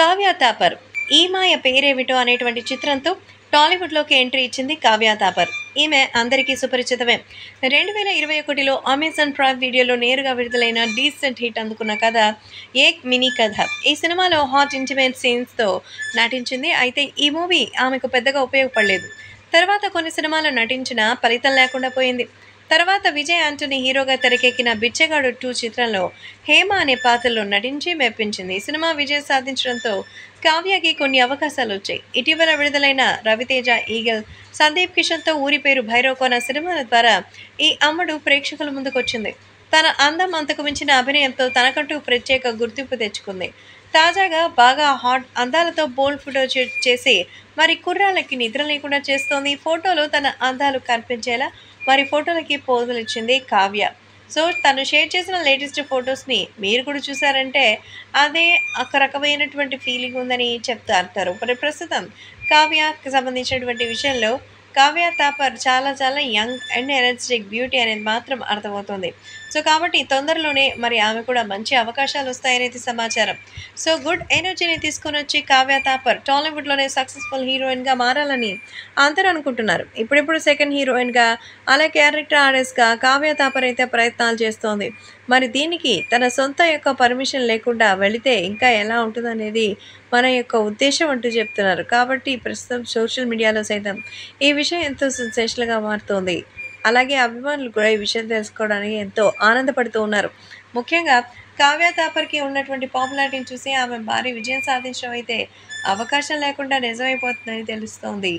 కావ్య తాపర్ 'ఈ మాయ పేరేమిటో' అనేటువంటి చిత్రంతో టాలీవుడ్లోకి ఎంట్రీ ఇచ్చింది కావ్య తాపర్. ఈమె అందరికీ సుపరిచితమే. 2021లో అమెజాన్ ప్రైమ్ వీడియోలో నేరుగా విడుదలైన డీసెంట్ హిట్ అందుకున్న కథ 'ఏక్ మినీ కథ'. ఈ సినిమాలో హాట్ ఇంటిమేట్ సీన్స్తో నటించింది. అయితే ఈ మూవీ ఆమెకు పెద్దగా ఉపయోగపడలేదు. తర్వాత కొన్ని సినిమాల్లో నటించినా ఫలితం లేకుండా పోయింది. తర్వాత విజయ్ ఆంటనీ హీరోగా తెరకెక్కిన 'బిచ్చగాడు 2' చిత్రంలో హేమ అనే పాత్రలో నటించి మెప్పించింది. ఈ సినిమా విజయం సాధించడంతో కావ్యకి కొన్ని అవకాశాలు వచ్చాయి. ఇటీవల విడుదలైన 'రవితేజ ఈగల్', సందీప్ కిషన్తో 'ఊరి పేరు భైరవకోన' సినిమాల ద్వారా ఈ అమ్మడు ప్రేక్షకుల ముందుకొచ్చింది. తన అందం, అంతకు మించిన అభినయంతో తనకంటూ ప్రత్యేక గుర్తింపు తెచ్చుకుంది. తాజాగా బాగా హాట్ అందాలతో బోల్డ్ ఫోటో చేసి మరి కుర్రాళ్ళకి నిద్ర లేకుండా చేస్తోంది. ఫోటోలో తన అందాలు కనిపించేలా మరి ఫోటోలకి పోజులు ఇచ్చింది కావ్య. సో తను షేర్ చేసిన లేటెస్ట్ ఫొటోస్ని మీరు కూడా చూసారంటే అదే ఒక రకమైనటువంటి ఫీలింగ్ ఉందని చెప్తూ అంటారు. మరి ప్రస్తుతం కావ్యకి సంబంధించినటువంటి విషయంలో కావ్య తాపర్ చాలా చాలా యంగ్ అండ్ ఎనర్జెటిక్ బ్యూటీ అనేది మాత్రం అర్థమవుతుంది. సో కాబట్టి తొందరలోనే మరి ఆమె కూడా మంచి అవకాశాలు వస్తాయనేది సమాచారం. సో గుడ్ ఎనర్జీని తీసుకొని వచ్చి కావ్య తాపర్ టాలీవుడ్లోనే సక్సెస్ఫుల్ హీరోయిన్గా మారాలని అందరూ అనుకుంటున్నారు. ఇప్పుడిప్పుడు సెకండ్ హీరోయిన్గా అలా క్యారెక్టర్ ఆర్టిస్ట్గా కావ్య తాపర్ అయితే ప్రయత్నాలు చేస్తోంది. మరి దీనికి తన సొంత యొక్క పర్మిషన్ లేకుండా వెళితే ఇంకా ఎలా ఉంటుందనేది మన యొక్క ఉద్దేశం అంటూ చెప్తున్నారు. కాబట్టి ప్రస్తుతం సోషల్ మీడియాలో సైతం ఈ విషయం ఎంతో సెన్సేషనల్గా మారుతోంది. అలాగే అభిమానులు కూడా ఈ విషయం తెలుసుకోవడానికి ఎంతో ఆనందపడుతూ ఉన్నారు. ముఖ్యంగా కావ్య తాపర్కి ఉన్నటువంటి పాపులారిటీని చూసి ఆమె భారీ విజయం సాధించడం అయితే అవకాశం లేకుండా నిజమైపోతుందని తెలుస్తోంది.